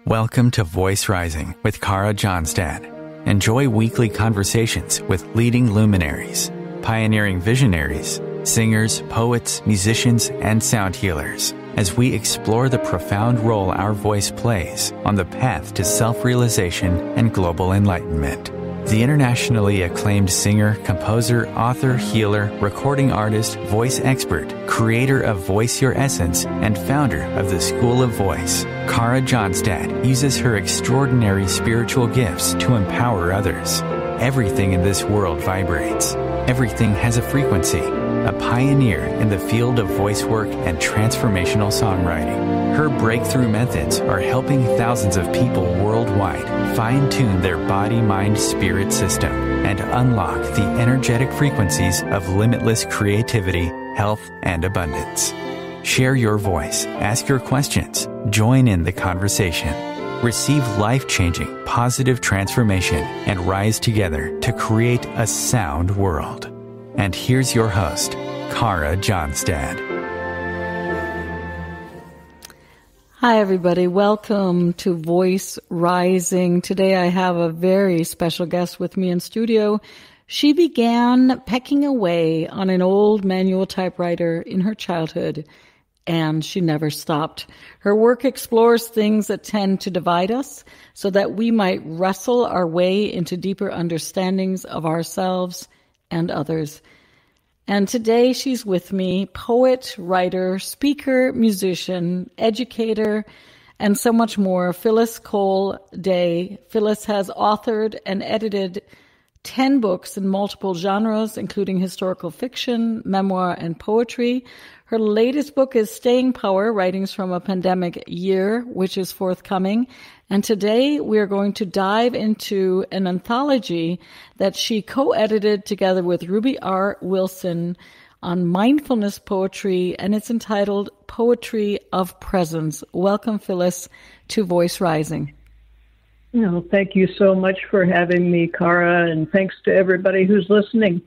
Welcome to Voice Rising with Kara Johnstad. Enjoy weekly conversations with leading luminaries, pioneering visionaries, singers, poets, musicians, and sound healers as we explore the profound role our voice plays on the path to self-realization and global enlightenment. The internationally acclaimed singer, composer, author, healer, recording artist, voice expert, creator of Voice Your Essence, and founder of the School of Voice, Kara Johnstad uses her extraordinary spiritual gifts to empower others. Everything in this world vibrates. Everything has a frequency. A pioneer in the field of voice work and transformational songwriting. Her breakthrough methods are helping thousands of people worldwide fine-tune their body-mind-spirit system and unlock the energetic frequencies of limitless creativity, health, and abundance. Share your voice, ask your questions, join in the conversation. Receive life-changing, positive transformation and rise together to create a sound world. And here's your host, Kara Johnstad. Hi, everybody. Welcome to Voice Rising. Today I have a very special guest with me in studio. She began pecking away on an old manual typewriter in her childhood, and she never stopped. Her work explores things that tend to divide us so that we might wrestle our way into deeper understandings of ourselves and others. And today she's with me, poet, writer, speaker, musician, educator, and so much more, Phyllis Cole-Dai. Phyllis has authored and edited 10 books in multiple genres, including historical fiction, memoir, and poetry. Her latest book is Staying Power, Writings from a Pandemic Year, which is forthcoming. And today we are going to dive into an anthology that she co-edited together with Ruby R. Wilson on mindfulness poetry, and it's entitled Poetry of Presence. Welcome, Phyllis, to Voice Rising. No, thank you so much for having me, Kara, and thanks to everybody who's listening.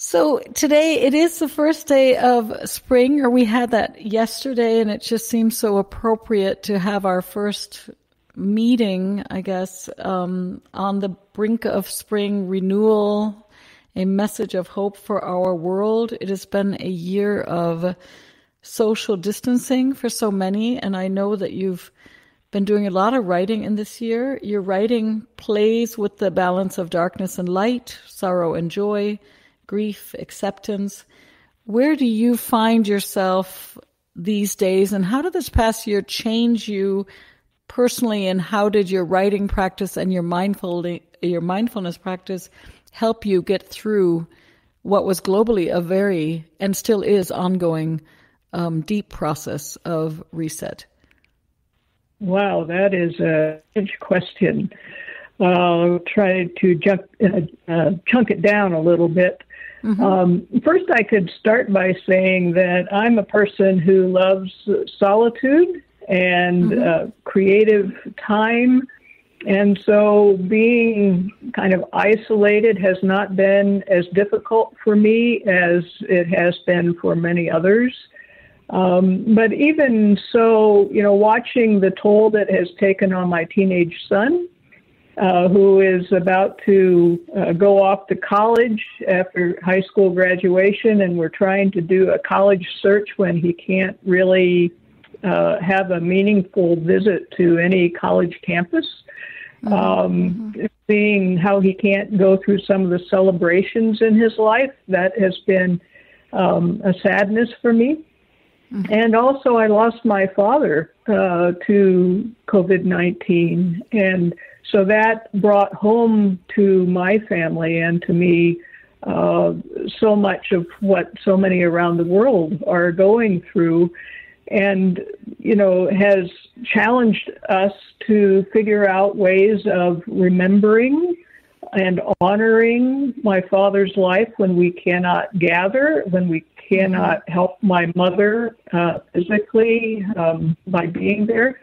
So today it is the first day of spring, or we had that yesterday, and it just seems so appropriate to have our first meeting, I guess, on the brink of spring renewal, a message of hope for our world. It has been a year of social distancing for so many, and I know that you've been doing a lot of writing in this year. Your writing plays with the balance of darkness and light, sorrow and joy, grief, acceptance. Where do you find yourself these days, and how did this past year change you personally, and how did your writing practice and your mindfulness practice help you get through what was globally a very, and still is, ongoing deep process of reset? Wow, that is a huge question. I'll try to chunk it down a little bit. Mm-hmm. First, I could start by saying that I'm a person who loves solitude and creative time. And so being kind of isolated has not been as difficult for me as it has been for many others. But even so, watching the toll that has taken on my teenage son, who is about to go off to college after high school graduation, and we're trying to do a college search when he can't really have a meaningful visit to any college campus. Seeing how he can't go through some of the celebrations in his life, that has been a sadness for me. Mm-hmm. And also I lost my father to COVID-19, and so that brought home to my family and to me so much of what so many around the world are going through, and, has challenged us to figure out ways of remembering and honoring my father's life when we cannot gather, when we cannot help my mother physically by being there.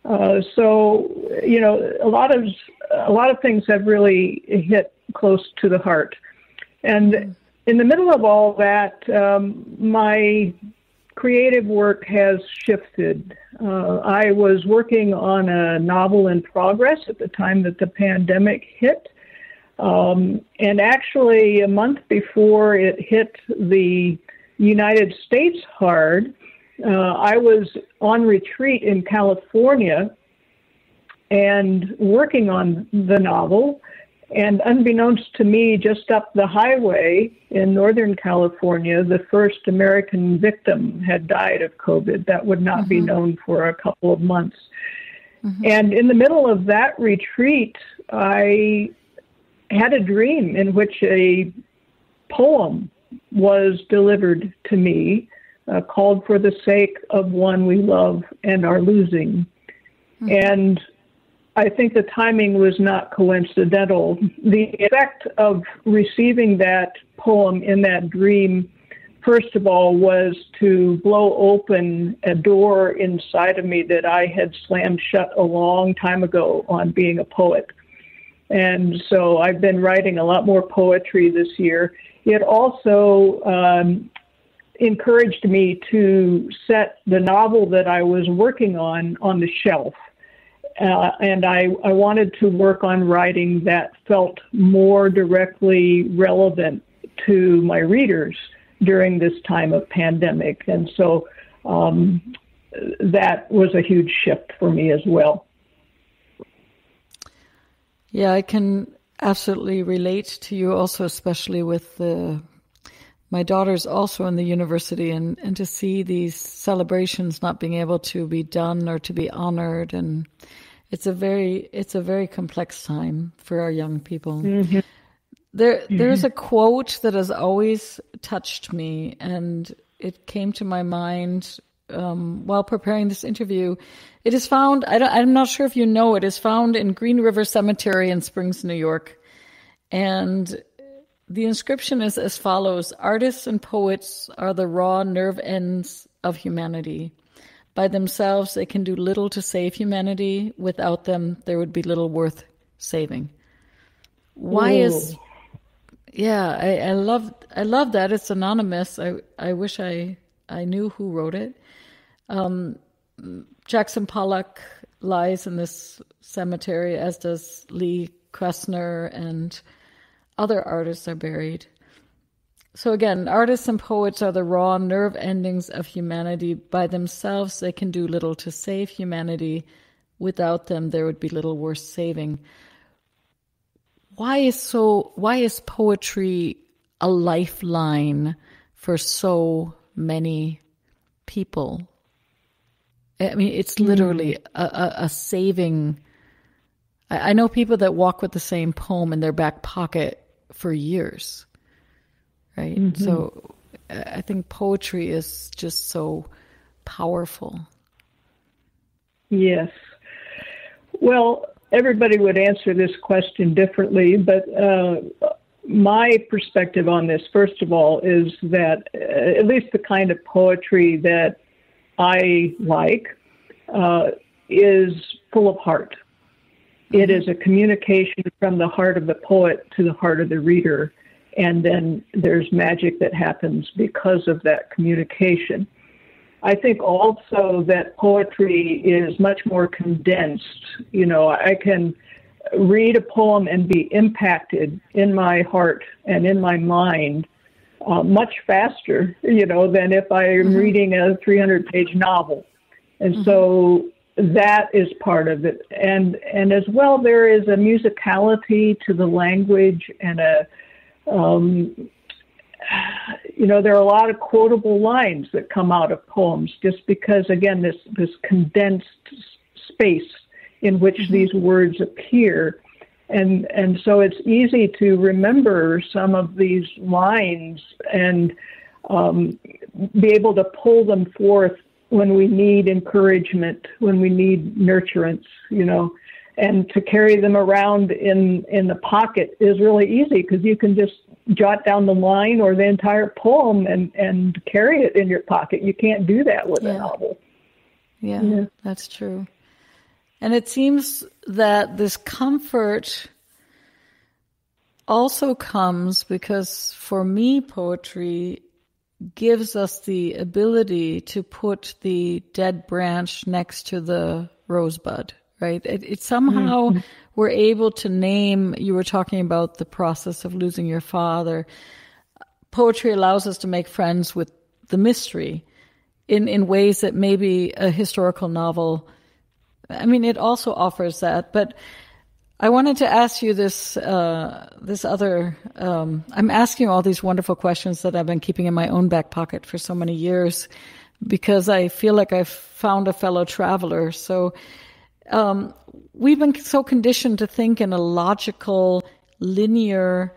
So, a lot of things have really hit close to the heart. And in the middle of all that, my creative work has shifted. I was working on a novel in progress at the time that the pandemic hit. And actually, a month before it hit the United States hard, I was on retreat in California and working on the novel. And unbeknownst to me, just up the highway in Northern California, the first American victim had died of COVID. That would not be known for a couple of months. And in the middle of that retreat, I had a dream in which a poem was delivered to me called For the Sake of One We Love and Are Losing. And I think the timing was not coincidental. The effect of receiving that poem in that dream, first of all, was to blow open a door inside of me that I had slammed shut a long time ago on being a poet. And so I've been writing a lot more poetry this year. It also encouraged me to set the novel that I was working on the shelf. And I wanted to work on writing that felt more directly relevant to my readers during this time of pandemic. And so that was a huge shift for me as well. Yeah, I can absolutely relate to you also, especially with my daughter's also in the university, and to see these celebrations not being able to be done or to be honored. And it's a very complex time for our young people. There's a quote that has always touched me, and it came to my mind while preparing this interview. It is found, I'm not sure if you know, it is found in Green River Cemetery in Springs, New York. And the inscription is as follows: artists and poets are the raw nerve ends of humanity. By themselves, they can do little to save humanity. Without them, there would be little worth saving. I love that. It's anonymous. I wish I knew who wrote it. Jackson Pollock lies in this cemetery, as does Lee Krasner, and other artists are buried. So again, artists and poets are the raw nerve endings of humanity. By themselves, they can do little to save humanity. Without them, there would be little worth saving. Why is poetry a lifeline for so many people? I mean, it's literally a saving. I know people that walk with the same poem in their back pocket for years, right? So I think poetry is just so powerful. Yes. Well, everybody would answer this question differently, but my perspective on this, first of all, is that at least the kind of poetry that I like is full of heart. It is a communication from the heart of the poet to the heart of the reader, and then there's magic that happens because of that communication. I think also that poetry is much more condensed. You know, I can read a poem and be impacted in my heart and in my mind much faster, you know, than if I am reading a 300-page novel. And so that is part of it. And as well, there is a musicality to the language and you know, there are a lot of quotable lines that come out of poems just because, again, this condensed space in which these words appear. And so it's easy to remember some of these lines and be able to pull them forth when we need encouragement, when we need nurturance, you know, and to carry them around in the pocket is really easy because you can just jot down the line or the entire poem and carry it in your pocket. You can't do that with a novel. Yeah, that's true. And it seems that this comfort also comes because for me, poetry gives us the ability to put the dead branch next to the rosebud, right? It somehow we're able to name, you were talking about the process of losing your father. Poetry allows us to make friends with the mystery in ways that maybe a historical novel, I mean, it also offers that. But I wanted to ask you this other, I'm asking all these wonderful questions that I've been keeping in my own back pocket for so many years because I feel like I've found a fellow traveler. So we've been so conditioned to think in a logical, linear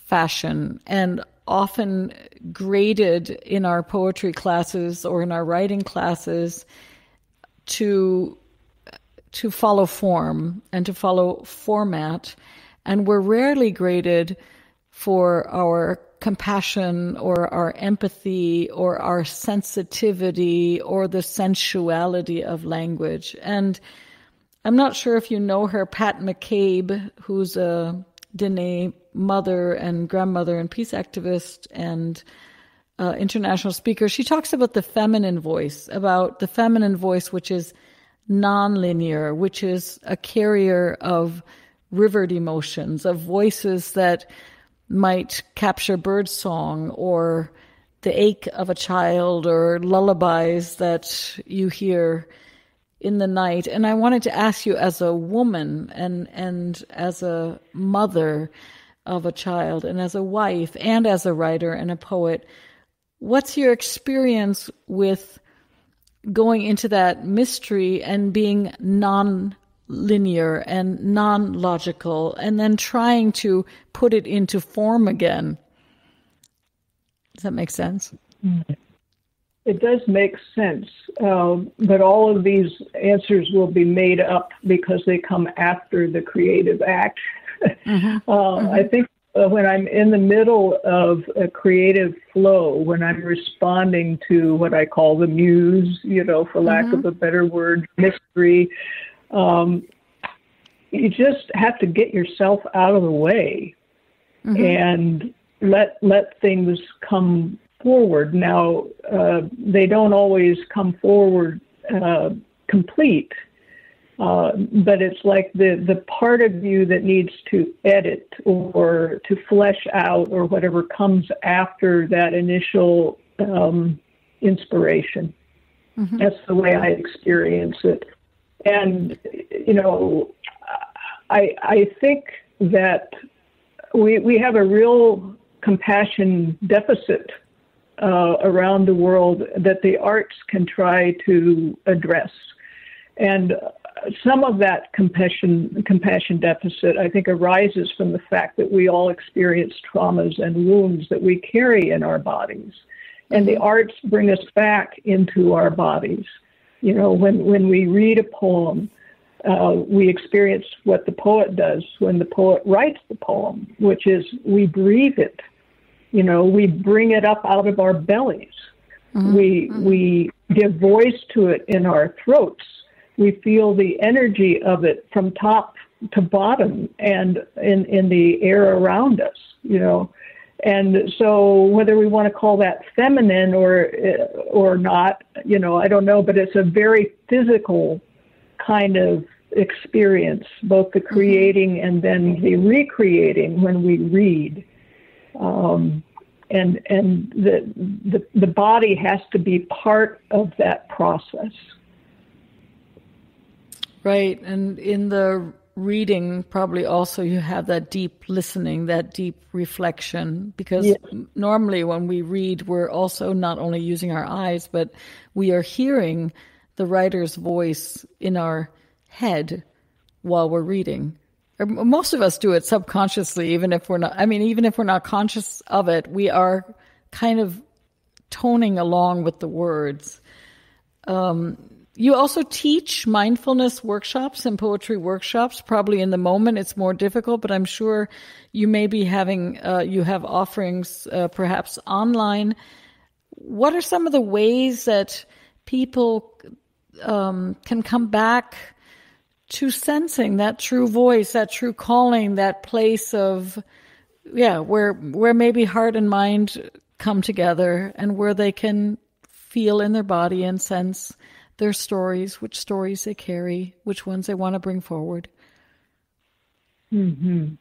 fashion, and often graded in our poetry classes or in our writing classes to follow form and to follow format. And we're rarely graded for our compassion or our empathy or our sensitivity or the sensuality of language. And I'm not sure if you know her, Pat McCabe, who's a Diné mother and grandmother and peace activist and international speaker. She talks about the feminine voice, which is nonlinear, which is a carrier of rivered emotions, of voices that might capture birdsong or the ache of a child or lullabies that you hear in the night. And I wanted to ask you, as a woman and as a mother of a child and as a wife and as a writer and a poet, what's your experience with going into that mystery and being non-linear and non-logical and then trying to put it into form again? Does that make sense? It does make sense, but all of these answers will be made up because they come after the creative act. I think when I'm in the middle of a creative flow, when I'm responding to what I call the muse, for lack of a better word, mystery, you just have to get yourself out of the way and let things come forward. Now, they don't always come forward complete, but it's like the part of you that needs to edit or to flesh out or whatever comes after that initial inspiration. That's the way I experience it. And, I think that we have a real compassion deficit around the world that the arts can try to address. And some of that compassion deficit, I think, arises from the fact that we all experience traumas and wounds that we carry in our bodies. And the arts bring us back into our bodies. When we read a poem, we experience what the poet does when the poet writes the poem, which is we breathe it. We bring it up out of our bellies. We give voice to it in our throats. We feel the energy of it from top to bottom and in the air around us, And so whether we want to call that feminine or not, I don't know, but it's a very physical kind of experience, both the creating and then the recreating when we read. And the body has to be part of that process. Right. And in the reading, probably also you have that deep listening, that deep reflection, because normally when we read, we're also not only using our eyes, but we are hearing the writer's voice in our head while we're reading. Most of us do it subconsciously, even if we're not conscious of it, we are kind of toning along with the words. You also teach mindfulness workshops and poetry workshops. Probably in the moment it's more difficult, but I'm sure you may be having, you have offerings perhaps online. What are some of the ways that people can come back to sensing that true voice, that true calling, that place of, where maybe heart and mind come together and where they can feel in their body and sense their stories, which stories they carry, which ones they want to bring forward. Mm-hmm.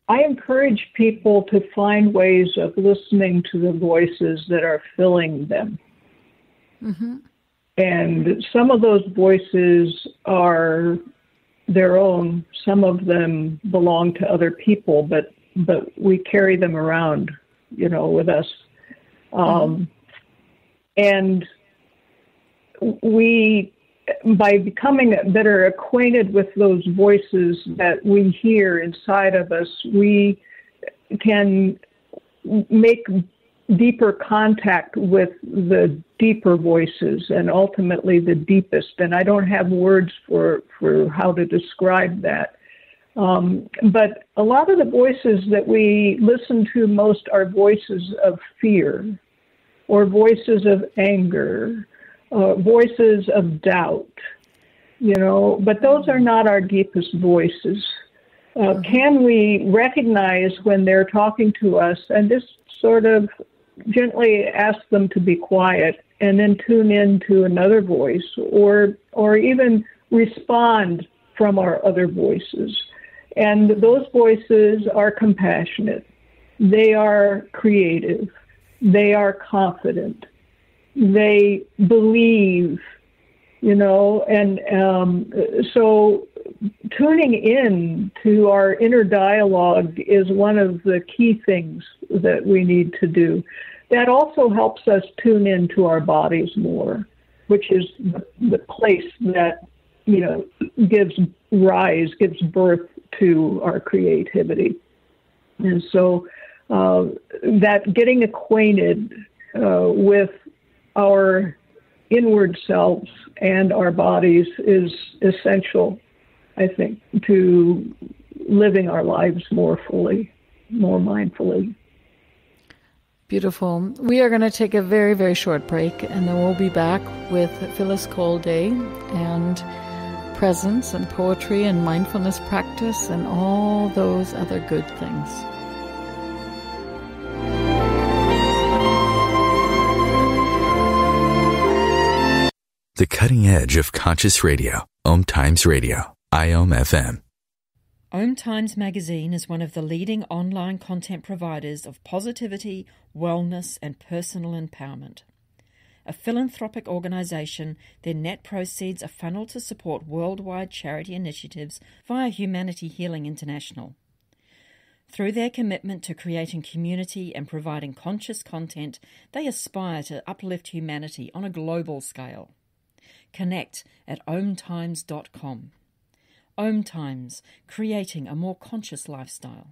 I encourage people to find ways of listening to the voices that are filling them. Mm-hmm. And some of those voices are their own. Some of them belong to other people, but we carry them around, with us. And we, by becoming better acquainted with those voices that we hear inside of us, we can make deeper contact with the deeper voices and ultimately the deepest. And I don't have words for how to describe that. But a lot of the voices that we listen to most are voices of fear or voices of anger, voices of doubt, but those are not our deepest voices. Can we recognize when they're talking to us and just sort of gently ask them to be quiet and then tune in to another voice or even respond from our other voices? And those voices are compassionate. They are creative. They are confident. They believe, and so tuning in to our inner dialogue is one of the key things that we need to do. That also helps us tune into our bodies more, which is the place that, gives birth to our creativity. And so that getting acquainted with our inward selves and our bodies is essential, I think, to living our lives more fully, more mindfully. Beautiful. We are going to take a very, very short break, and then we'll be back with Phyllis Cole-Dai and presence and poetry and mindfulness practice and all those other good things. The cutting edge of conscious radio. OMTimes Radio. IOM FM. OMTimes magazine is one of the leading online content providers of positivity, wellness, and personal empowerment. A philanthropic organization, their net proceeds are funneled to support worldwide charity initiatives via Humanity Healing International. Through their commitment to creating community and providing conscious content, they aspire to uplift humanity on a global scale. Connect at omtimes.com. OMTimes, creating a more conscious lifestyle.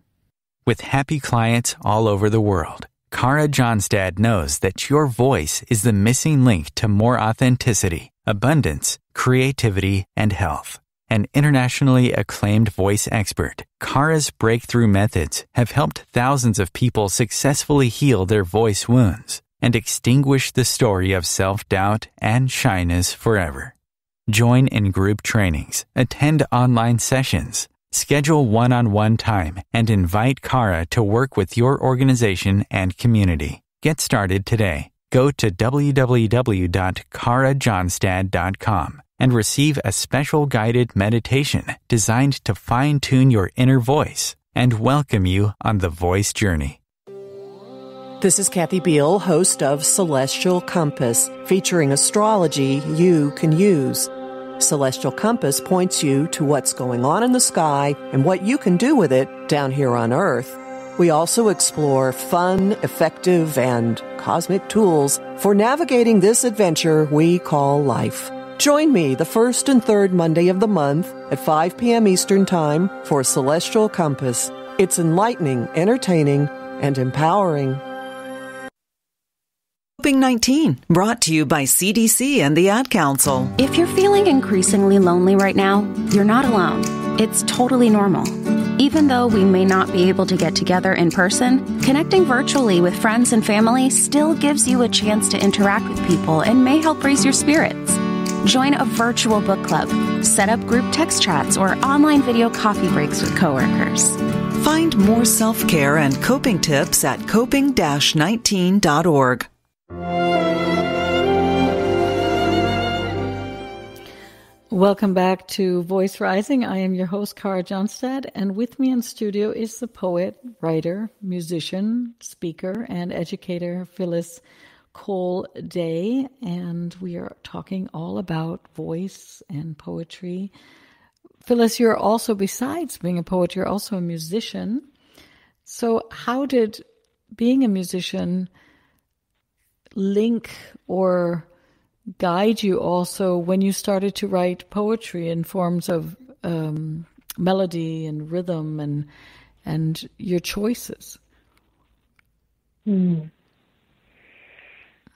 With happy clients all over the world, Cara Johnstad knows that your voice is the missing link to more authenticity, abundance, creativity, and health. An internationally acclaimed voice expert, Cara's breakthrough methods have helped thousands of people successfully heal their voice wounds and extinguish the story of self-doubt and shyness forever. Join in group trainings, attend online sessions, schedule one-on-one time, and invite Cara to work with your organization and community. Get started today. Go to www.carajohnstad.com and receive a special guided meditation designed to fine-tune your inner voice and welcome you on the voice journey. This is Kathy Beal, host of Celestial Compass, featuring astrology you can use. Celestial Compass points you to what's going on in the sky and what you can do with it down here on Earth. We also explore fun, effective, and cosmic tools for navigating this adventure we call life. Join me the first and third Monday of the month at 5 p.m. Eastern Time for Celestial Compass. It's enlightening, entertaining, and empowering. COVID-19, brought to you by CDC and the Ad Council. If you're feeling increasingly lonely right now, you're not alone. It's totally normal. Even though we may not be able to get together in person, connecting virtually with friends and family still gives you a chance to interact with people and may help raise your spirits. Join a virtual book club, set up group text chats, or online video coffee breaks with coworkers. Find more self-care and coping tips at coping-19.org. Welcome back to Voice Rising. I am your host, Cara Johnstad, and with me in studio is the poet, writer, musician, speaker, and educator, Phyllis Cole-Dai, and we are talking all about voice and poetry. Phyllis, you're also, besides being a poet, you're also a musician. So how did being a musician link or guide you also when you started to write poetry in forms of melody and rhythm and your choices?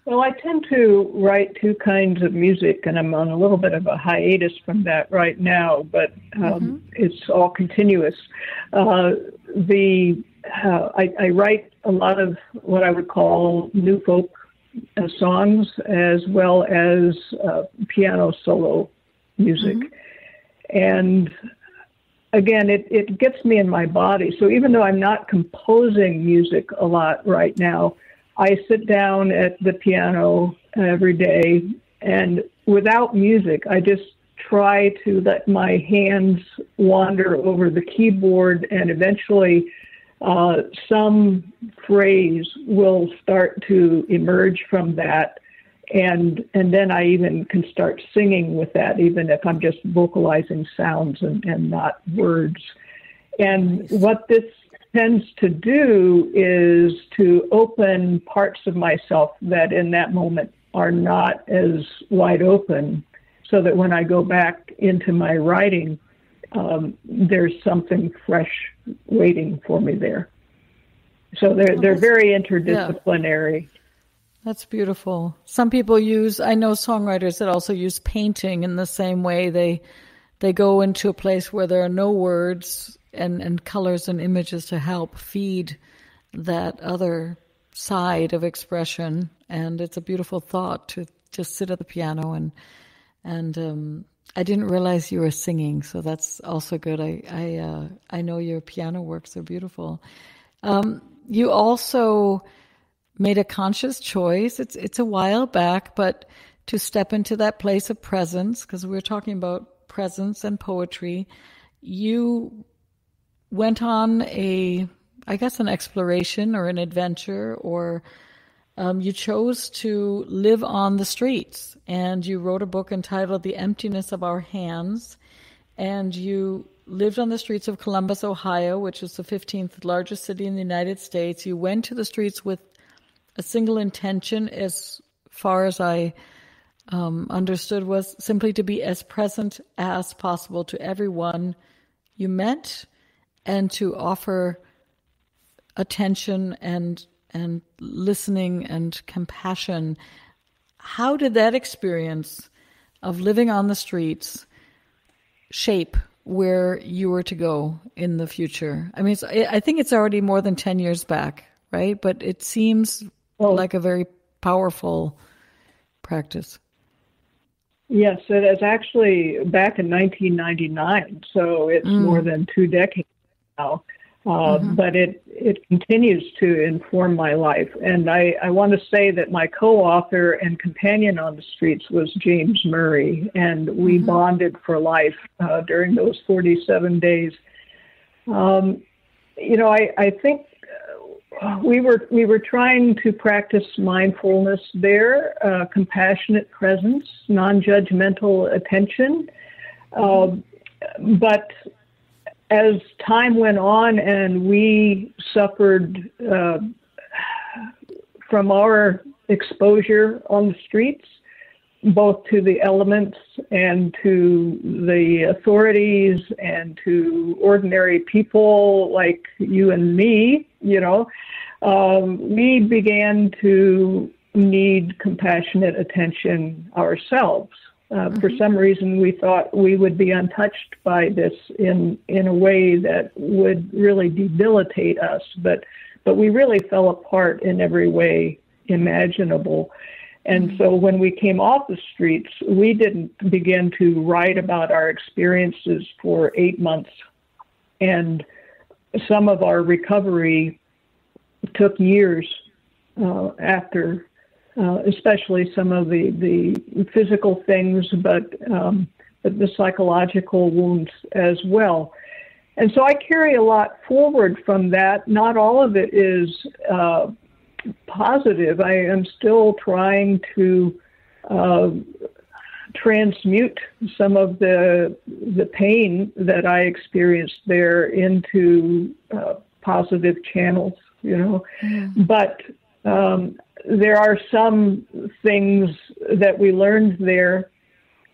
Well, I tend to write two kinds of music, and I'm on a little bit of a hiatus from that right now, but it's all continuous. I write a lot of what I would call new folk songs, as well as piano solo music. And again, it gets me in my body. So even though I'm not composing music a lot right now, I sit down at the piano every day, and without music, I just try to let my hands wander over the keyboard, and eventually some phrase will start to emerge from that, and then I even can start singing with that, even if I'm just vocalizing sounds and not words. And what this tends to do is to open parts of myself that in that moment are not as wide open, so that when I go back into my writing, there's something fresh waiting for me there. So they're very interdisciplinary. Yeah. That's beautiful. Some people I know songwriters that also use painting in the same way. They go into a place where there are no words and colors and images to help feed that other side of expression. And it's a beautiful thought to just sit at the piano and I didn't realize you were singing, so that's also good. I know your piano works are beautiful. You also made a conscious choice. It's a while back, but to step into that place of presence, because we're talking about presence and poetry. You went on an exploration or an adventure, or you chose to live on the streets, and you wrote a book entitled The Emptiness of Our Hands, and you lived on the streets of Columbus, Ohio, which is the 15th largest city in the United States. You went to the streets with a single intention, as far as I understood, was simply to be as present as possible to everyone you met, and to offer attention and listening and compassion. How did that experience of living on the streets shape where you were to go in the future? I mean, I think it's already more than 10 years back, right? But it seems like a very powerful practice. Yes, it is actually back in 1999, so it's more than 2 decades now. But it continues to inform my life. And I want to say that my co-author and companion on the streets was James Murray, and we bonded for life during those 47 days. I think we were trying to practice mindfulness there, compassionate presence, non-judgmental attention. But as time went on and we suffered from our exposure on the streets, both to the elements and to the authorities and to ordinary people like you and me, we began to need compassionate attention ourselves. For some reason, we thought we would be untouched by this in a way that would really debilitate us, but we really fell apart in every way imaginable. And so when we came off the streets, we didn't begin to write about our experiences for 8 months. And some of our recovery took years after, especially some of the physical things, but the psychological wounds as well. And so I carry a lot forward from that. Not all of it is positive. I am still trying to transmute some of the pain that I experienced there into positive channels, you know. But there are some things that we learned there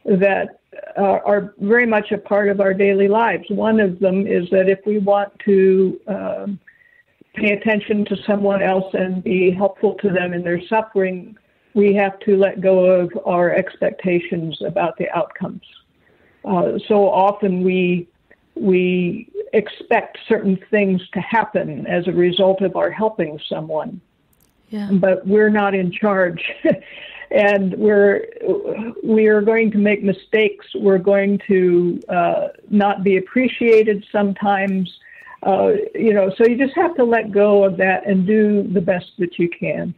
that are very much a part of our daily lives. One of them is that if we want to pay attention to someone else and be helpful to them in their suffering, we have to let go of our expectations about the outcomes. So often we expect certain things to happen as a result of our helping someone, but we're not in charge. And we are going to make mistakes. We're going to not be appreciated sometimes. So you just have to let go of that and do the best that you can.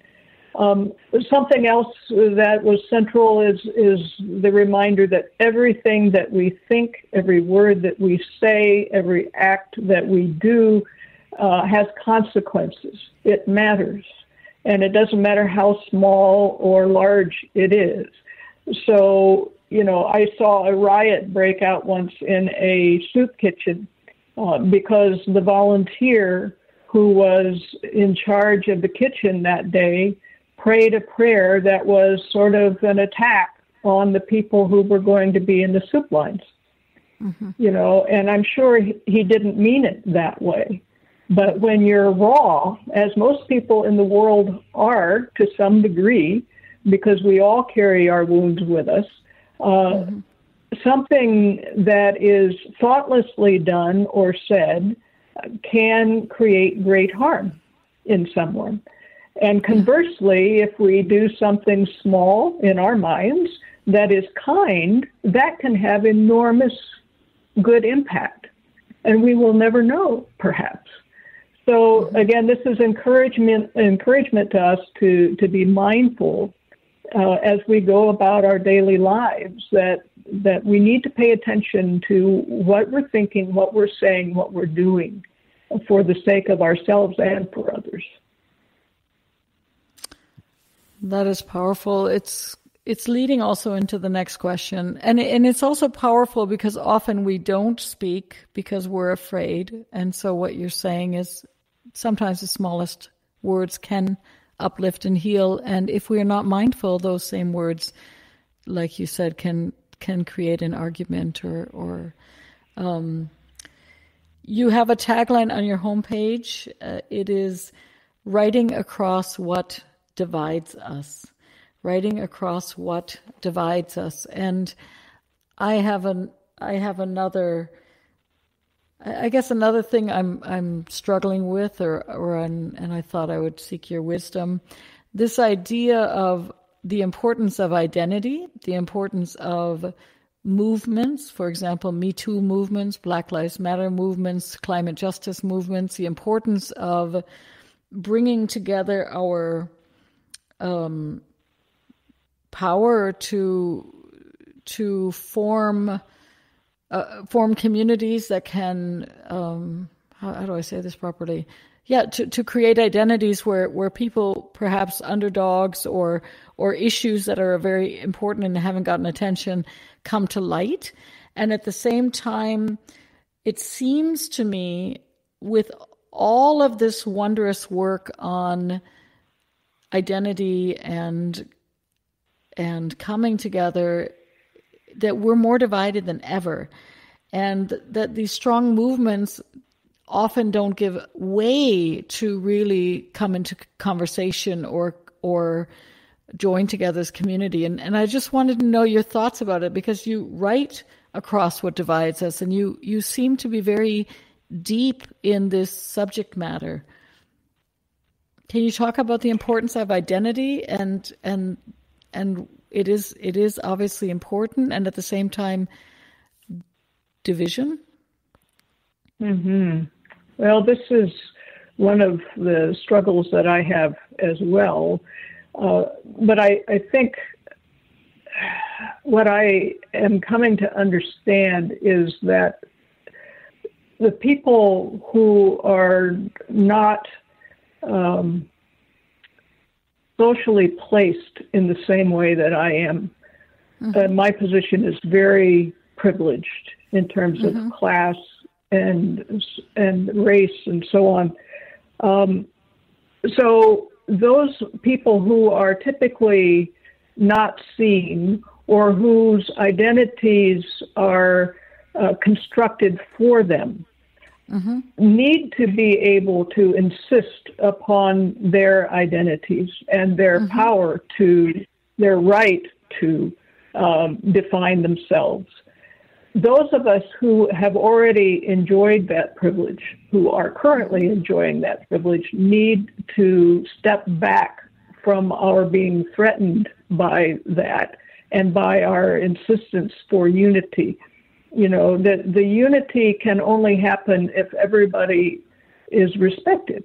Something else that was central is the reminder that everything that we think, every word that we say, every act that we do has consequences. It matters. And it doesn't matter how small or large it is. So, I saw a riot break out once in a soup kitchen because the volunteer who was in charge of the kitchen that day prayed a prayer that was sort of an attack on the people who were going to be in the soup lines. And I'm sure he didn't mean it that way. But when you're raw, as most people in the world are to some degree, because we all carry our wounds with us, something that is thoughtlessly done or said can create great harm in someone. And conversely, if we do something small in our minds that is kind, that can have enormous good impact. And we will never know, perhaps. So again, this is encouragement to us to be mindful as we go about our daily lives, that we need to pay attention to what we're thinking, what we're saying, what we're doing for the sake of ourselves and for others. That is powerful. It's leading also into the next question. And it's also powerful because often we don't speak because we're afraid. And so what you're saying is sometimes the smallest words can uplift and heal. And if we are not mindful, those same words, like you said, can create an argument or you have a tagline on your homepage. It is writing across what divides us. Writing across what divides us. And I have another thing I'm struggling with, and I thought I would seek your wisdom. This idea of the importance of identity, the importance of movements, for example, Me Too movements, Black Lives Matter movements, climate justice movements, the importance of bringing together our power to form communities that can how do I say this properly? To create identities where people, perhaps underdogs or issues that are very important and haven't gotten attention, come to light. And at the same time, it seems to me, with all of this wondrous work on identity and coming together, that we're more divided than ever, and that these strong movements often don't give way to really come into conversation or join together as community. And I just wanted to know your thoughts about it, because you write across what divides us, and you seem to be very deep in this subject matter. Can you talk about the importance of identity and it is obviously important, and at the same time, division? Well, this is one of the struggles that I have as well. But I think what I am coming to understand is that the people who are not socially placed in the same way that I am, my position is very privileged in terms of class and race and so on. So those people who are typically not seen or whose identities are constructed for them need to be able to insist upon their identities and their power to, their right to define themselves. Those of us who have already enjoyed that privilege, who are currently enjoying that privilege, need to step back from our being threatened by that and by our insistence for unity. You know, that the unity can only happen if everybody is respected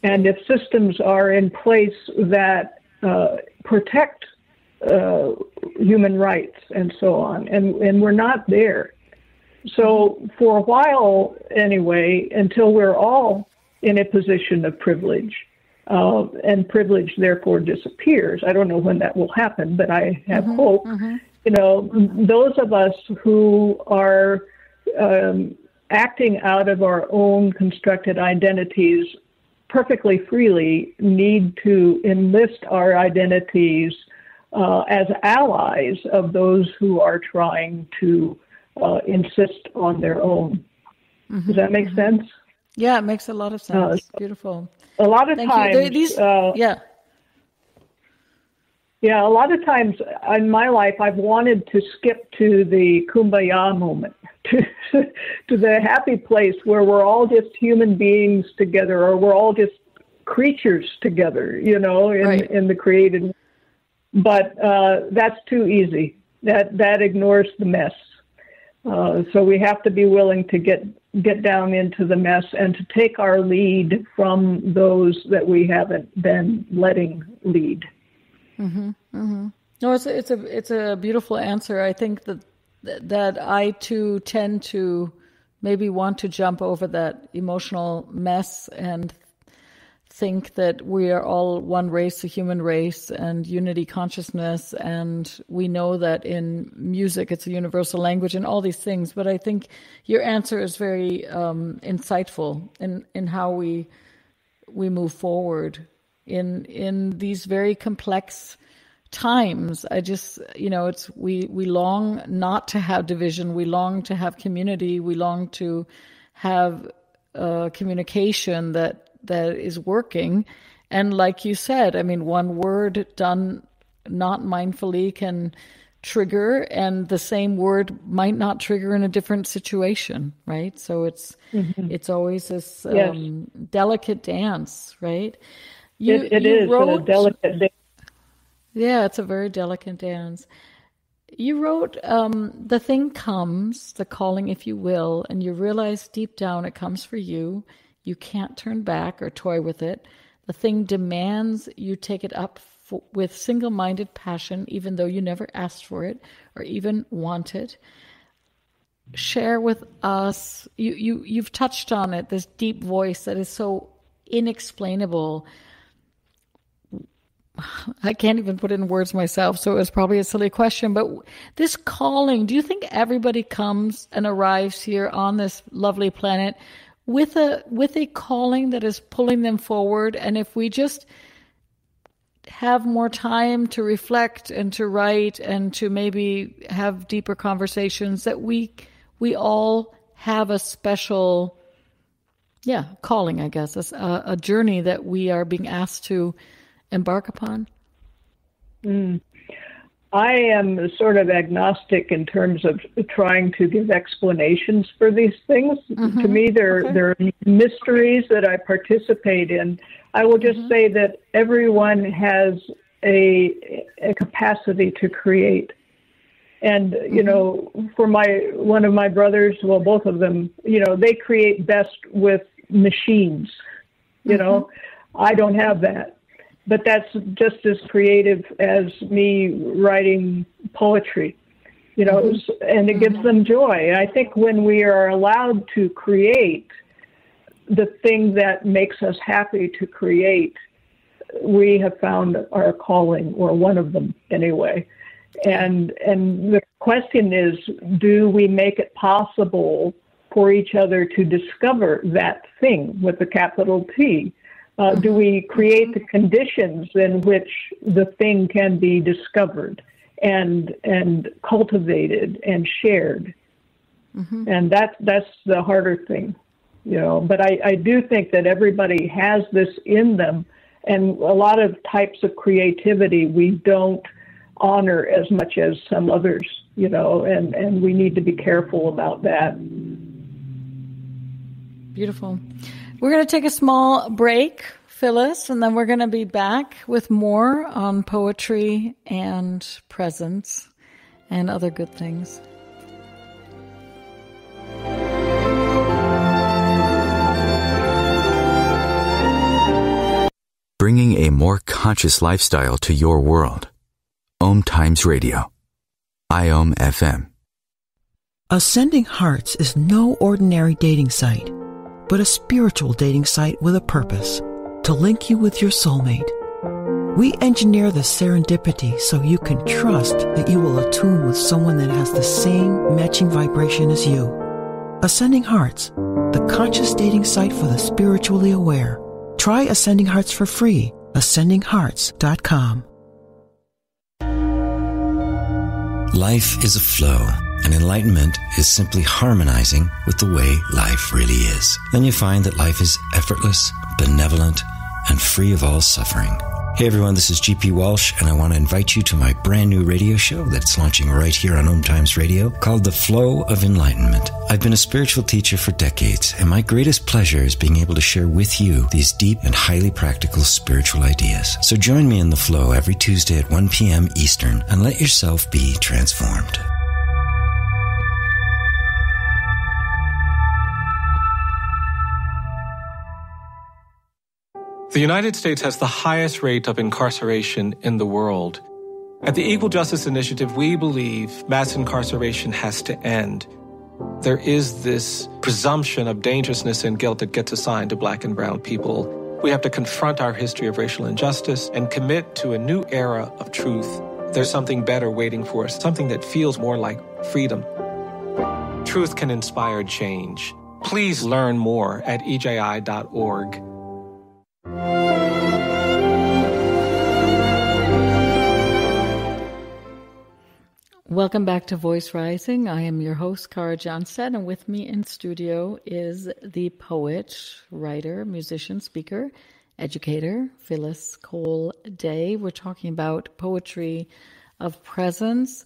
and if systems are in place that protect human rights and so on, and we're not there. So for a while, anyway, until we're all in a position of privilege, and privilege therefore disappears. I don't know when that will happen, but I have hope. You know, those of us who are acting out of our own constructed identities perfectly freely need to enlist our identities as allies of those who are trying to insist on their own. Does that make sense? Yeah, it makes a lot of sense. Beautiful. A lot of times, a lot of times in my life, I've wanted to skip to the kumbaya moment, to the happy place where we're all just human beings together, or we're all just creatures together, you know, in the created world. But that's too easy. That ignores the mess. So we have to be willing to get down into the mess and to take our lead from those that we haven't been letting lead. No, it's a beautiful answer. I think that I too tend to maybe want to jump over that emotional mess and think that we are all one race, the human race, and unity consciousness, and we know that in music it's a universal language and all these things. But I think your answer is very insightful in how we move forward in these very complex times. I just, you know, we long not to have division. We long to have community. We long to have communication that is working. And like you said, I mean, one word done not mindfully can trigger, and the same word might not trigger in a different situation, right? So it's always this delicate dance, right? It is a delicate dance. Yeah, it's a very delicate dance. You wrote, the thing comes, the calling, if you will, and you realize deep down it comes for you. You can't turn back or toy with it. The thing demands you take it up with single-minded passion, even though you never asked for it or even want it. Share with us, you've touched on it, this deep voice that is so inexplainable. I can't even put it in words myself, so it was probably a silly question. But this calling, do you think everybody comes and arrives here on this lovely planet with a calling that is pulling them forward? And if we just have more time to reflect and to write and to maybe have deeper conversations, that we all have a special, calling, I guess, a journey that we are being asked to embark upon? I am sort of agnostic in terms of trying to give explanations for these things. To me, they're mysteries that I participate in. I will just say that everyone has a capacity to create. And, you know, for one of my brothers, well, both of them, you know, they create best with machines. You know, I don't have that. But that's just as creative as me writing poetry, you know, and it gives them joy. I think when we are allowed to create the thing that makes us happy to create, we have found our calling, or one of them anyway. And the question is, do we make it possible for each other to discover that thing with a capital T? Do we create the conditions in which the thing can be discovered and cultivated and shared? And that's the harder thing, you know. But I do think that everybody has this in them, and a lot of types of creativity we don't honor as much as some others, you know, and we need to be careful about that. Beautiful. We're going to take a small break, Phyllis, and then we're going to be back with more on poetry and presence and other good things. Bringing a more conscious lifestyle to your world. OMTimes Radio. IOM FM. Ascending Hearts is no ordinary dating site, but a spiritual dating site with a purpose, to link you with your soulmate. We engineer the serendipity so you can trust that you will attune with someone that has the same matching vibration as you. Ascending Hearts, the conscious dating site for the spiritually aware. Try Ascending Hearts for free. ascendinghearts.com. Life is a flow, and enlightenment is simply harmonizing with the way life really is. Then you find that life is effortless, benevolent, and free of all suffering. Hey everyone, this is GP Walsh, and I want to invite you to my brand new radio show that's launching right here on OMTimes Radio called The Flow of Enlightenment. I've been a spiritual teacher for decades, and my greatest pleasure is being able to share with you these deep and highly practical spiritual ideas. So join me in The Flow every Tuesday at 1 p.m. Eastern and let yourself be transformed. The United States has the highest rate of incarceration in the world. At the Equal Justice Initiative, we believe mass incarceration has to end. There is this presumption of dangerousness and guilt that gets assigned to Black and brown people. We have to confront our history of racial injustice and commit to a new era of truth. There's something better waiting for us, something that feels more like freedom. Truth can inspire change. Please learn more at EJI.org. Welcome back to Voice Rising. I am your host, Cara Johnstad, and with me in studio is the poet, writer, musician, speaker, educator, Phyllis Cole-Dai. We're talking about poetry of presence.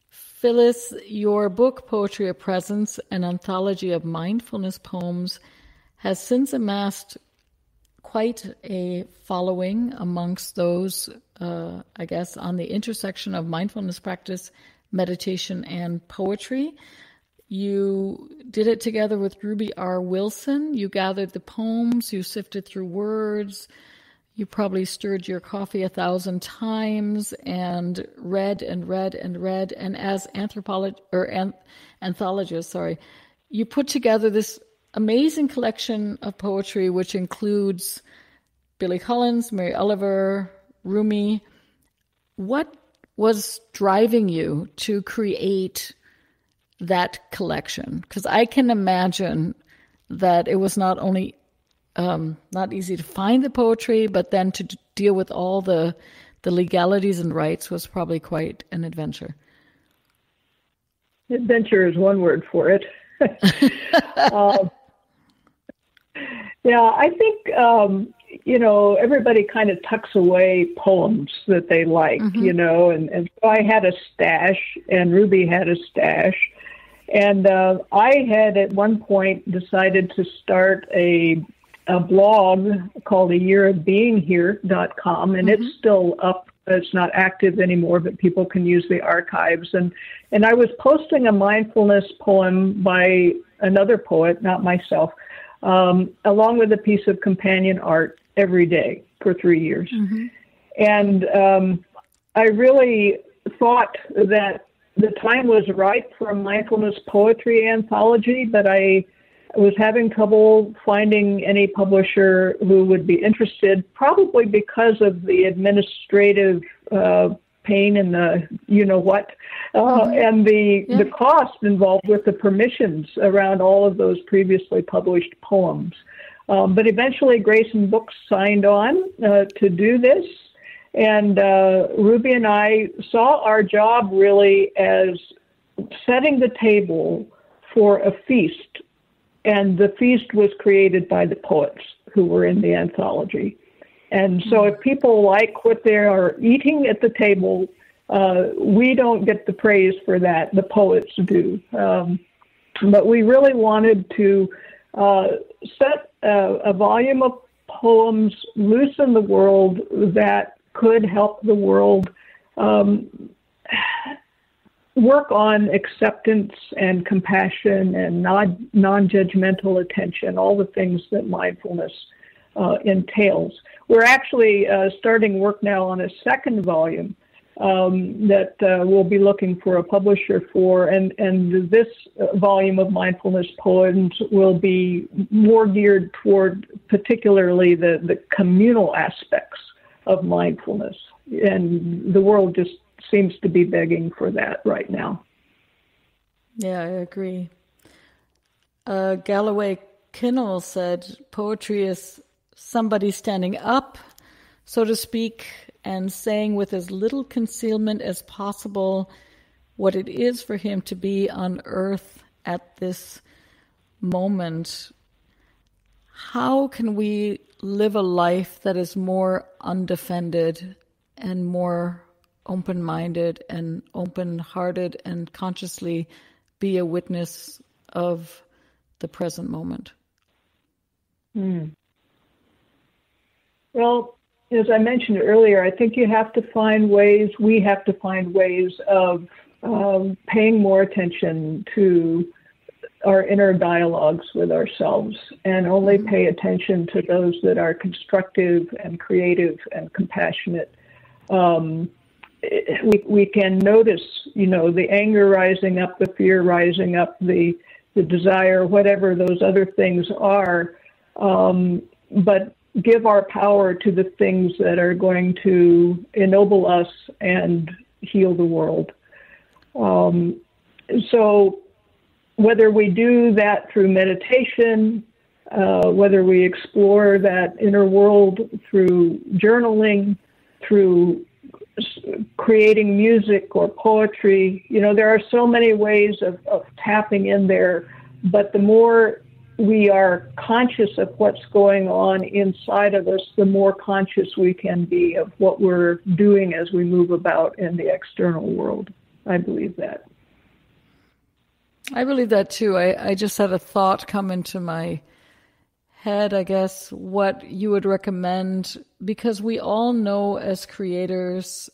Phyllis, your book, Poetry of Presence, an anthology of mindfulness poems, has since amassed quite a following amongst those, I guess, on the intersection of mindfulness practice, meditation, and poetry. You did it together with Ruby R. Wilson. You gathered the poems, you sifted through words, you probably stirred your coffee 1,000 times and read and read and read. And as anthologist, you put together this amazing collection of poetry, which includes Billy Collins, Mary Oliver, Rumi. What was driving you to create that collection? Because I can imagine that it was not only not easy to find the poetry, but then to deal with all the legalities and rights was probably quite an adventure. Adventure is one word for it. Yeah, I think, everybody kind of tucks away poems that they like, and so I had a stash, and Ruby had a stash. And I had at one point decided to start a blog called ayearofbeinghere.com, and it's still up. It's not active anymore, but people can use the archives. And I was posting a mindfulness poem by another poet, not myself, along with a piece of companion art every day for 3 years. Mm-hmm. And I really thought that the time was right for a mindfulness poetry anthology, but I was having trouble finding any publisher who would be interested, probably because of the administrative pain and the and the cost involved with the permissions around all of those previously published poems. But eventually Grayson Books signed on to do this. And Ruby and I saw our job really as setting the table for a feast. And the feast was created by the poets who were in the anthology. And so if people like what they are eating at the table, we don't get the praise for that. The poets do. But we really wanted to set a volume of poems loose in the world that could help the world work on acceptance and compassion and non-judgmental attention, all the things that mindfulness entails. We're actually starting work now on a second volume that we'll be looking for a publisher for, and this volume of mindfulness poems will be more geared toward particularly the communal aspects of mindfulness, and the world just seems to be begging for that right now. Yeah, I agree. Galloway Kinnell said poetry is somebody standing up, so to speak, and saying with as little concealment as possible what it is for him to be on earth at this moment. How can we live a life that is more undefended and more open-minded and open-hearted and consciously be a witness of the present moment? Well, as I mentioned earlier, I think we have to find ways of paying more attention to our inner dialogues with ourselves and only pay attention to those that are constructive and creative and compassionate. We can notice, the anger rising up, the fear rising up, the desire, whatever those other things are, but give our power to the things that are going to ennoble us and heal the world. So whether we do that through meditation, whether we explore that inner world through journaling, through creating music or poetry, there are so many ways of tapping in there, but the more we are conscious of what's going on inside of us, the more conscious we can be of what we're doing as we move about in the external world. I believe that. I believe that too. I just had a thought come into my head, I guess, what you would recommend, because we all know as creators,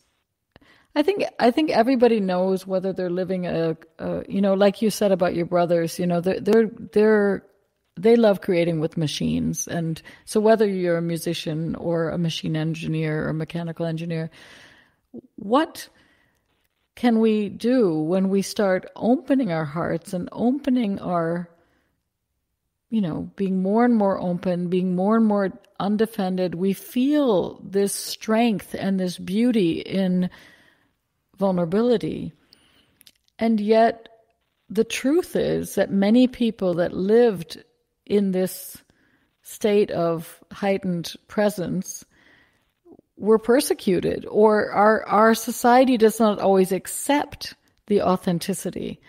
I think everybody knows whether they're living like you said about your brothers, they love creating with machines. And so whether you're a musician or a machine engineer or mechanical engineer, what can we do when we start opening our hearts and opening our, being more and more open, being more and more undefended? We feel this strength and this beauty in vulnerability. And yet the truth is that many people that lived in this state of heightened presence were persecuted, or our society does not always accept the authenticity.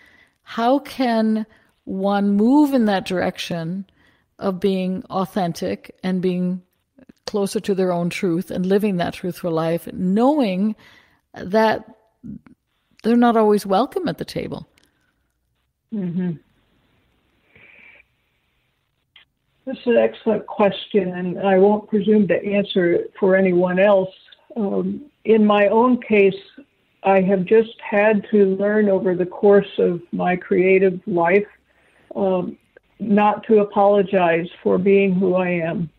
How can one move in that direction of being authentic and being closer to their own truth and living that truthful life, knowing that they're not always welcome at the table? Mm-hmm. This is an excellent question, and I won't presume to answer it for anyone else. In my own case, I have just had to learn over the course of my creative life not to apologize for being who I am,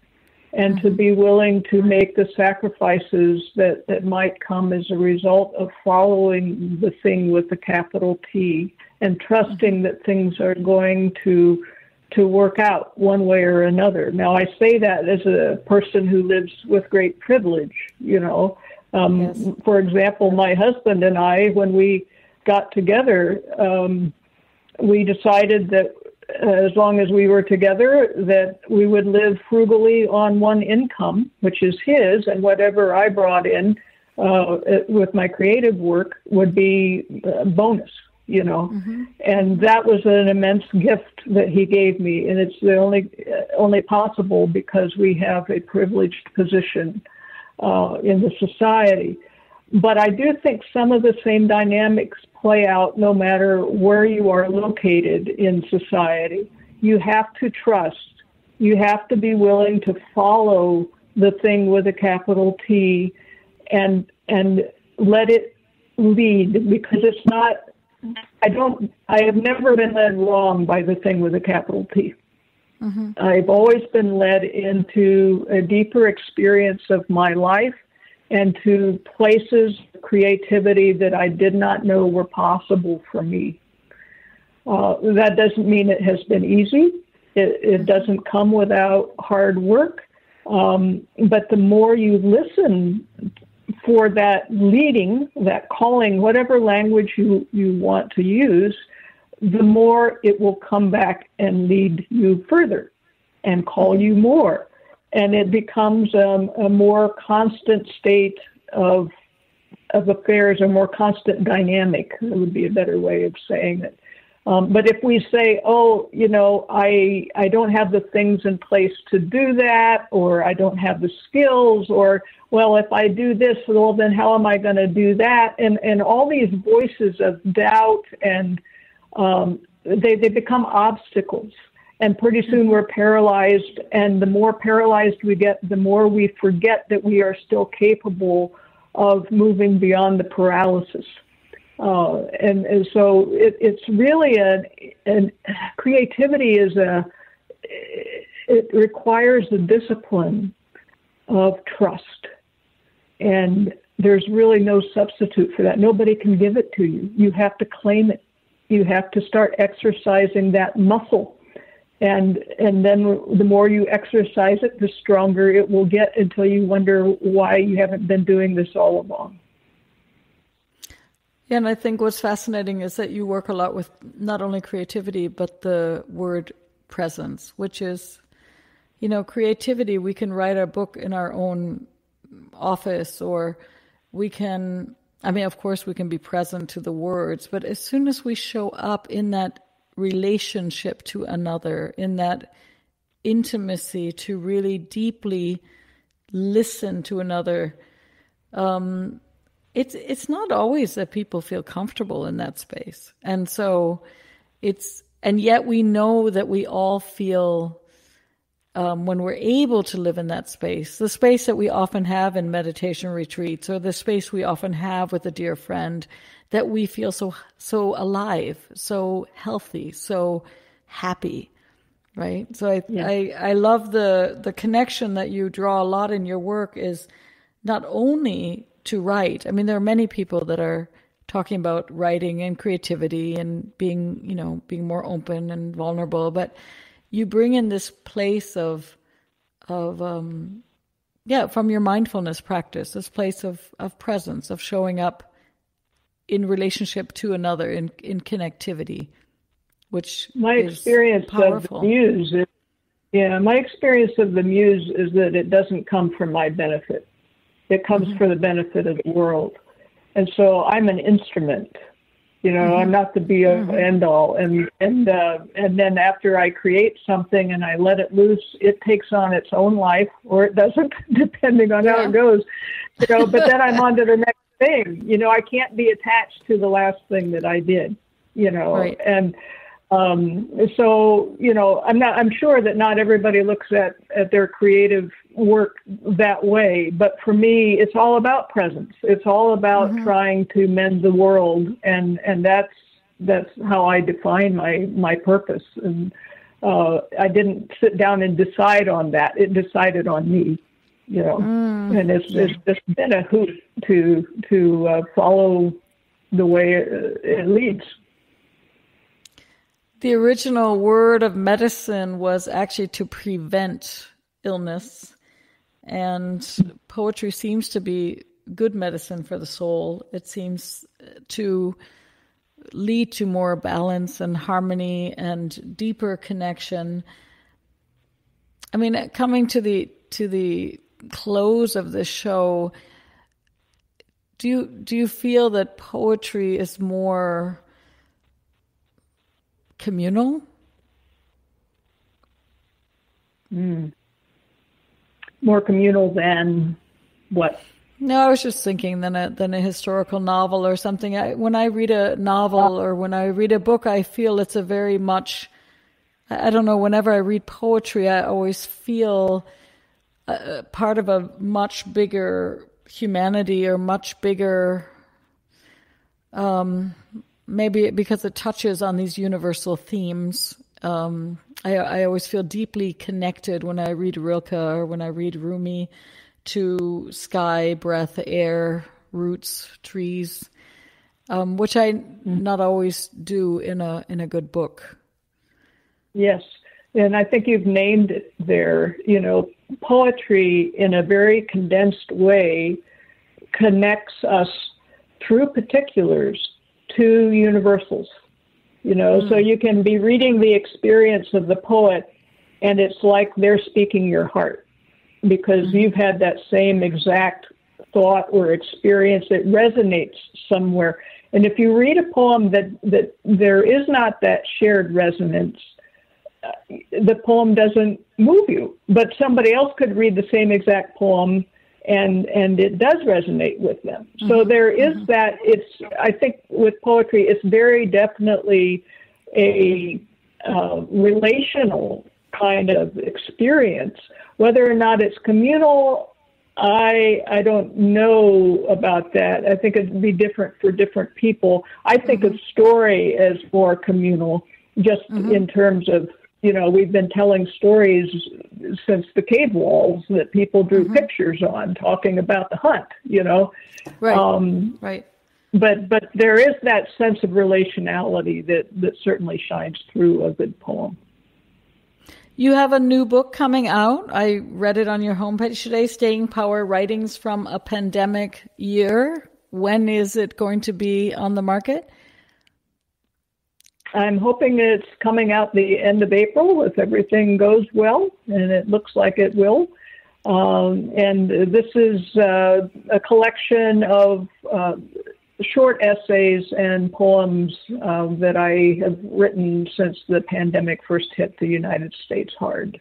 and to be willing to make the sacrifices that might come as a result of following the thing with the capital T, and trusting that things are going to work out one way or another. Now, I say that as a person who lives with great privilege, you know. Yes. For example, my husband and I, when we got together, we decided that as long as we were together, that we would live frugally on one income, which is his, and whatever I brought in with my creative work would be a bonus, you know. And that was an immense gift that he gave me, and it's the only possible because we have a privileged position in the society. But I do think some of the same dynamics play out no matter where you are located in society. You have to trust. You have to be willing to follow the thing with a capital T and let it lead, because it's not, I have never been led wrong by the thing with a capital T. I've always been led into a deeper experience of my life and to places of creativity that I did not know were possible for me. That doesn't mean it has been easy. It doesn't come without hard work. But the more you listen for that leading, that calling, whatever language you want to use, the more it will come back and lead you further and call you more. And it becomes a more constant state of affairs, a more constant dynamic. That would be a better way of saying it. But if we say, oh, you know, I don't have the things in place to do that, or I don't have the skills, or, well, if I do this, well, then how am I going to do that? And all these voices of doubt, and they become obstacles. And pretty soon we're paralyzed, and the more paralyzed we get, the more we forget that we are still capable of moving beyond the paralysis. And so it's really creativity it requires the discipline of trust. And there's really no substitute for that. Nobody can give it to you. You have to claim it. You have to start exercising that muscle. And then the more you exercise it, the stronger it will get, until you wonder why you haven't been doing this all along. Yeah, and I think what's fascinating is that you work a lot with not only creativity, but the word presence, which is, you know, creativity. We can write a book in our own office, or we can, I mean, of course, we can be present to the words, but as soon as we show up in that relationship to another, in that intimacy, to really deeply listen to another, it's not always that people feel comfortable in that space. And so and yet we know that we all feel, when we're able to live in that space, the space that we often have in meditation retreats, or the space we often have with a dear friend, that we feel so alive, so healthy, so happy, right? So I love the connection that you draw a lot in your work, is not only to write. I mean, there are many people that are talking about writing and creativity and being more open and vulnerable, but you bring in this place of from your mindfulness practice, this place of presence, of showing up in relationship to another, in connectivity, which my experience powerful. Of the muse my experience of the muse is that it doesn't come for my benefit. It comes for the benefit of the world. And so I'm an instrument. You know, I'm not the be all end all. And then after I create something and I let it loose, it takes on its own life, or it doesn't, depending on how it goes. You know, but then I'm on to the next thing. You know, I can't be attached to the last thing that I did. You know, right. And so, you know, I'm sure that not everybody looks at their creative work that way, but for me, it's all about presence. It's all about trying to mend the world, and that's how I define my purpose. And I didn't sit down and decide on that. It decided on me, and it's just been a hoot to follow the way it leads. The original word of medicine was actually to prevent illness, and poetry seems to be good medicine for the soul. It seems to lead to more balance and harmony and deeper connection. I mean, coming to the close of the show, do you feel that poetry is more communal? More communal than what? No, I was just thinking than a historical novel or something. When I read a novel or when I read a book, I feel it's a very much, I don't know, whenever I read poetry, I always feel part of a much bigger humanity or much bigger, maybe because it touches on these universal themes. I always feel deeply connected when I read Rilke or when I read Rumi to sky, breath, air, roots, trees, which I not always do in a good book. Yes, and I think you've named it there. Poetry in a very condensed way connects us through particulars to universals. So you can be reading the experience of the poet, and it's like they're speaking your heart, because you've had that same exact thought or experience. It resonates somewhere. And if you read a poem that there is not that shared resonance, the poem doesn't move you. But somebody else could read the same exact poem and it does resonate with them. So there is that. I think with poetry, it's very definitely a relational kind of experience. Whether or not it's communal, I don't know about that. I think it'd be different for different people. I think of story as more communal, just in terms of, we've been telling stories since the cave walls that people drew pictures on, talking about the hunt, Right. Right. But there is that sense of relationality that certainly shines through a good poem. You have a new book coming out. I read it on your homepage today, Staying Power, Writings from a Pandemic Year. When is it going to be on the market? I'm hoping it's coming out the end of April if everything goes well, and it looks like it will. And this is a collection of short essays and poems that I have written since the pandemic first hit the United States hard.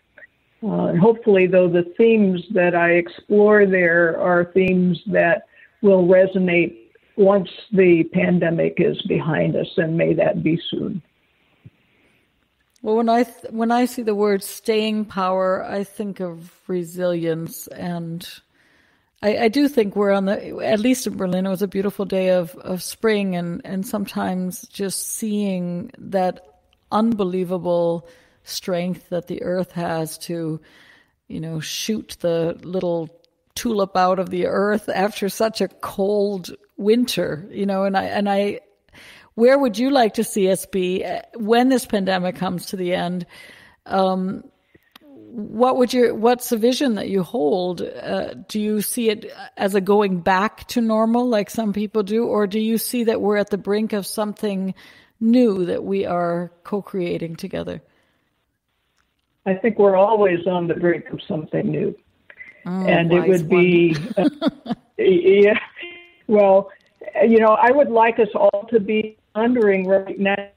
And hopefully, though, the themes that I explore there are themes that will resonate once the pandemic is behind us, and may that be soon. Well, when I see the word staying power, I think of resilience, and I do think we're on at least in Berlin, it was a beautiful day of spring, and sometimes just seeing that unbelievable strength that the earth has to, shoot the little tulip out of the earth after such a cold winter, and I where would you like to see us be when this pandemic comes to the end? What's the vision that you hold? Do you see it as a going back to normal like some people do, or do you see that we're at the brink of something new that we are co-creating together? I think we're always on the brink of something new. And it would be, yeah, well, I would like us all to be wondering right now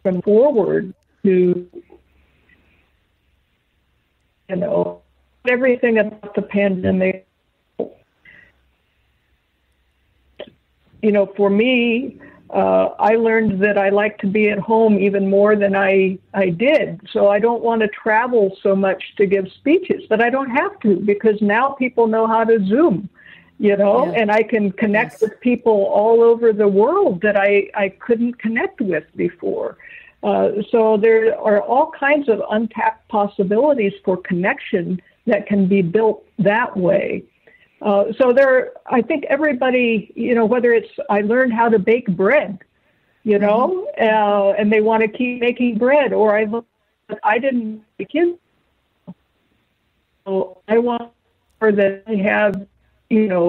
from forward to, everything about the pandemic. For me, I learned that I like to be at home even more than I did. So I don't want to travel so much to give speeches, but I don't have to, because now people know how to Zoom. and I can connect with people all over the world that I couldn't connect with before. So there are all kinds of untapped possibilities for connection that can be built that way. I think everybody, whether it's I learned how to bake bread, and they want to keep making bread, or I didn't begin. So I want that they have, and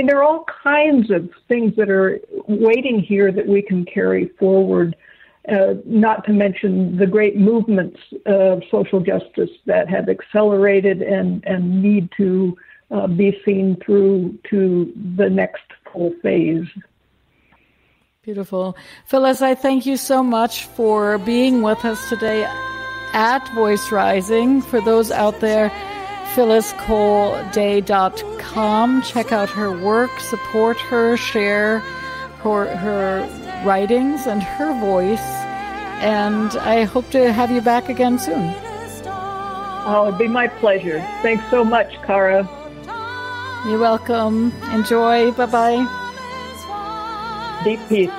there are all kinds of things that are waiting here that we can carry forward, not to mention the great movements of social justice that have accelerated and need to be seen through to the next full phase. Beautiful. Phyllis, I thank you so much for being with us today at Voice Rising. For those out there, PhylisCole-Dai.com. Check out her work, support her, share her writings and her voice. And I hope to have you back again soon. Oh, it'd be my pleasure. Thanks so much, Cara. You're welcome. Enjoy. Bye-bye. Deep peace.